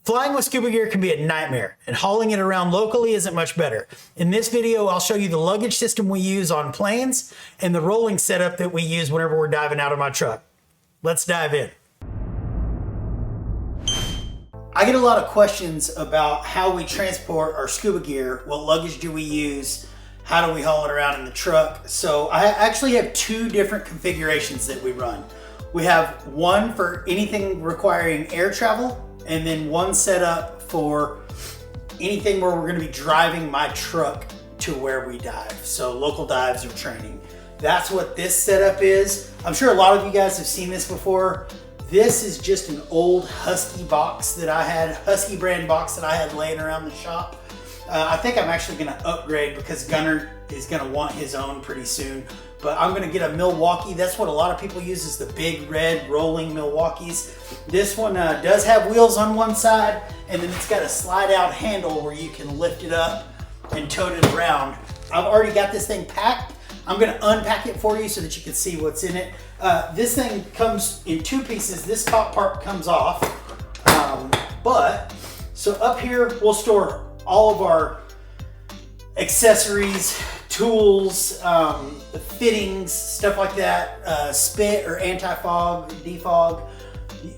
Flying with scuba gear can be a nightmare, and hauling it around locally isn't much better. In this video, I'll show you the luggage system we use on planes and the rolling setup that we use whenever we're diving out of my truck. Let's dive in. I get a lot of questions about how we transport our scuba gear, what luggage do we use, how do we haul it around in the truck. So I actually have two different configurations that we run. We have one for anything requiring air travel, and then one set up for anything where we're gonna be driving my truck to where we dive. So local dives or training. That's what this setup is. I'm sure a lot of you guys have seen this before. This is just an old Husky box that I had, Husky brand box that I had laying around the shop. I think I'm actually gonna upgrade because Gunner is gonna want his own pretty soon. But I'm gonna get a Milwaukee. That's what a lot of people use, is the big red rolling Milwaukees. This one does have wheels on one side, and then it's got a slide out handle where you can lift it up and tote it around. I've already got this thing packed. I'm gonna unpack it for you so that you can see what's in it. This thing comes in two pieces. This top part comes off. So up here, we'll store all of our accessories, tools, fittings, stuff like that, spit or anti-fog, defog.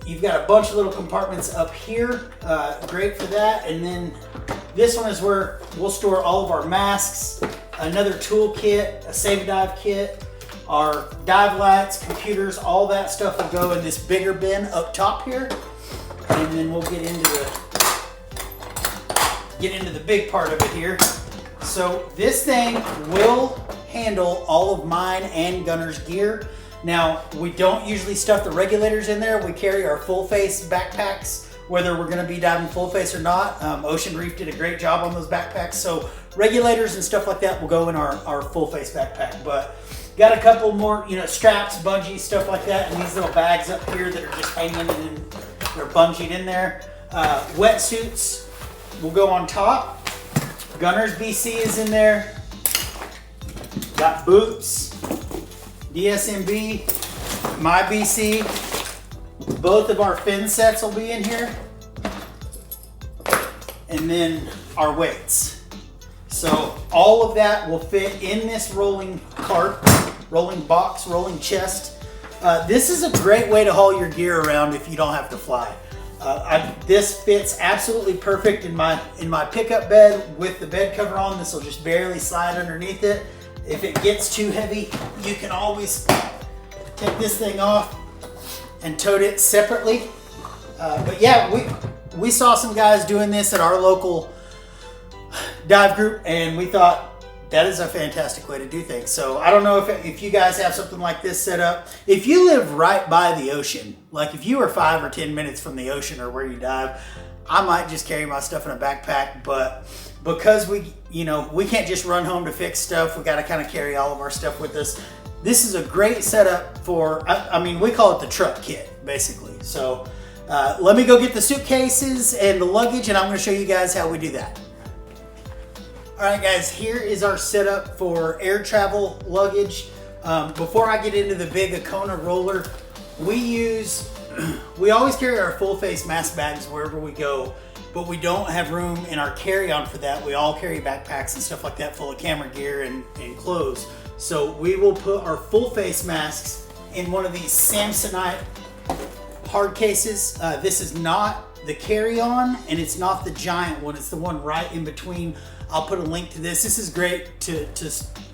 You've got a bunch of little compartments up here, great for that. And then this one is where we'll store all of our masks, another tool kit, a save dive kit, our dive lights, computers, all that stuff will go in this bigger bin up top here. And then we'll get into the big part of it here. So this thing will handle all of mine and Gunner's gear. Now, we don't usually stuff the regulators in there. We carry our full face backpacks, whether we're gonna be diving full face or not. Ocean Reef did a great job on those backpacks. So regulators and stuff like that will go in our full face backpack. But got a couple more, straps, bungees, stuff like that, and these little bags up here that are just hanging and they're bungeed in there. Wetsuits will go on top. Gunner's BC is in there. Got boots, DSMB, my BC. Both of our fin sets will be in here. And then our weights. So all of that will fit in this rolling cart, rolling box, rolling chest. This is a great way to haul your gear around if you don't have to fly. This fits absolutely perfect in my pickup bed with the bed cover on. This will just barely slide underneath it. If it gets too heavy, you can always take this thing off and tote it separately. But yeah, we saw some guys doing this at our local dive group, and we thought that is a fantastic way to do things. So I don't know if you guys have something like this set up. If you live right by the ocean, like if you are 5 or 10 minutes from the ocean or where you dive, I might just carry my stuff in a backpack. But because we can't just run home to fix stuff, we got to kind of carry all of our stuff with us. This is a great setup for, we call it the truck kit, basically. So let me go get the suitcases and the luggage, and I'm going to show you guys how we do that. All right, guys, here is our setup for air travel luggage. Before I get into the big AKONA Roller, we always carry our full face mask bags wherever we go, but we don't have room in our carry-on for that. We all carry backpacks and stuff like that full of camera gear and clothes. So we will put our full face masks in one of these Samsonite hard cases. This is not the carry-on, and it's not the giant one. It's the one right in between. I'll put a link to this. This is great to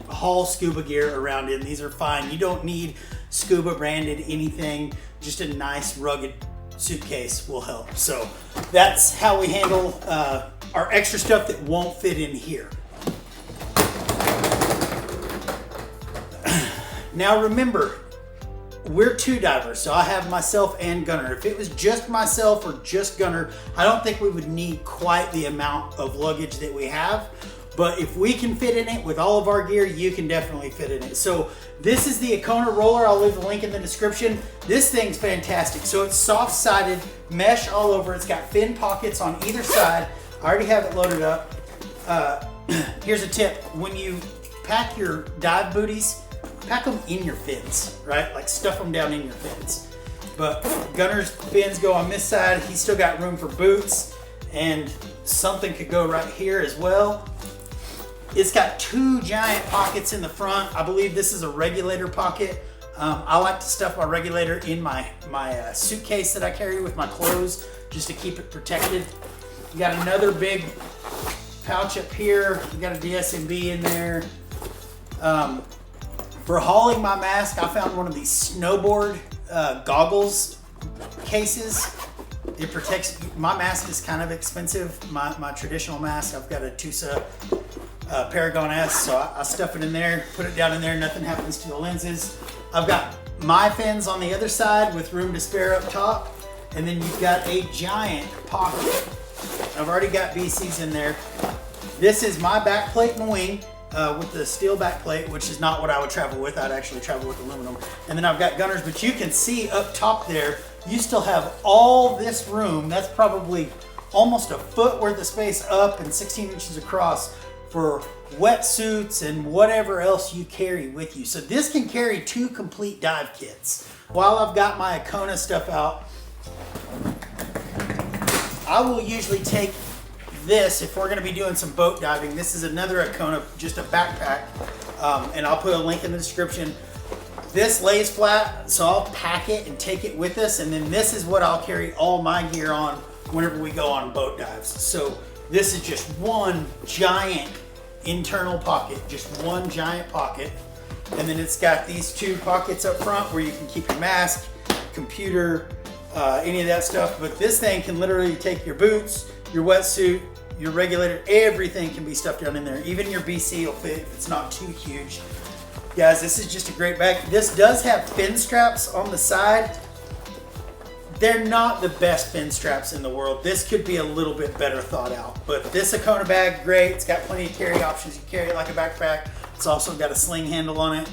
haul scuba gear around in. These are fine. You don't need Scuba branded anything. Just a nice rugged suitcase will help. So that's how we handle our extra stuff that won't fit in here. Now remember, we're two divers, so I have myself and Gunner. If it was just myself or just Gunner, I don't think we would need quite the amount of luggage that we have. But if we can fit in it with all of our gear, you can definitely fit in it. So this is the AKONA Roller. I'll leave the link in the description. This thing's fantastic. So it's soft-sided, mesh all over. It's got fin pockets on either side. I already have it loaded up. Here's a tip. When you pack your dive booties, pack them in your fins, right? Like stuff them down in your fins. But Gunner's fins go on this side. He's still got room for boots. and something could go right here as well. It's got 2 giant pockets in the front. I believe this is a regulator pocket. I like to stuff my regulator in my suitcase that I carry with my clothes just to keep it protected. You got another big pouch up here. You got a DSMB in there. For hauling my mask, I found one of these snowboard goggles cases. It protects, my mask is kind of expensive. My traditional mask, I've got a Tusa Paragon S, so I stuff it in there, put it down in there, nothing happens to the lenses. I've got my fins on the other side with room to spare up top, and then you've got a giant pocket. I've already got BCs in there. This is my back plate and wing with the steel back plate, which is not what I would travel with. I'd actually travel with aluminum. And then I've got gunners, but you can see up top there, you still have all this room. That's probably almost a foot worth of space up and 16 inches across for wetsuits and whatever else you carry with you. So this can carry 2 complete dive kits. While I've got my AKONA stuff out, I will usually take this if we're going to be doing some boat diving. This is another AKONA, just a backpack, and I'll put a link in the description. This lays flat, so I'll pack it and take it with us, and then this is what I'll carry all my gear on whenever we go on boat dives. So this is just one giant internal pocket, just one giant pocket, and then it's got these 2 pockets up front where you can keep your mask, computer, any of that stuff. But this thing can literally take your boots, your wetsuit, your regulator, everything can be stuffed down in there. Even your BC will fit if it's not too huge. Guys, this is just a great bag. This does have fin straps on the side. They're not the best fin straps in the world. This could be a little bit better thought out. But this AKONA bag, great. It's got plenty of carry options. You carry it like a backpack. It's also got a sling handle on it.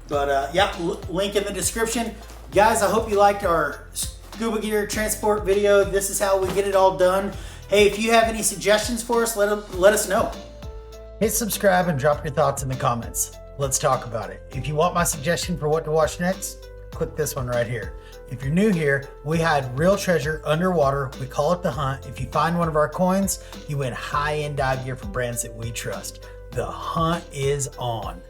But yeah, link in the description. Guys, I hope you liked our scuba gear transport video. This is how we get it all done. Hey, if you have any suggestions for us, let us know. Hit subscribe and drop your thoughts in the comments. Let's talk about it. If you want my suggestion for what to watch next, click this one right here. If you're new here, we hide real treasure underwater. We call it The Hunt. If you find one of our coins, you win high-end dive gear from brands that we trust. The hunt is on.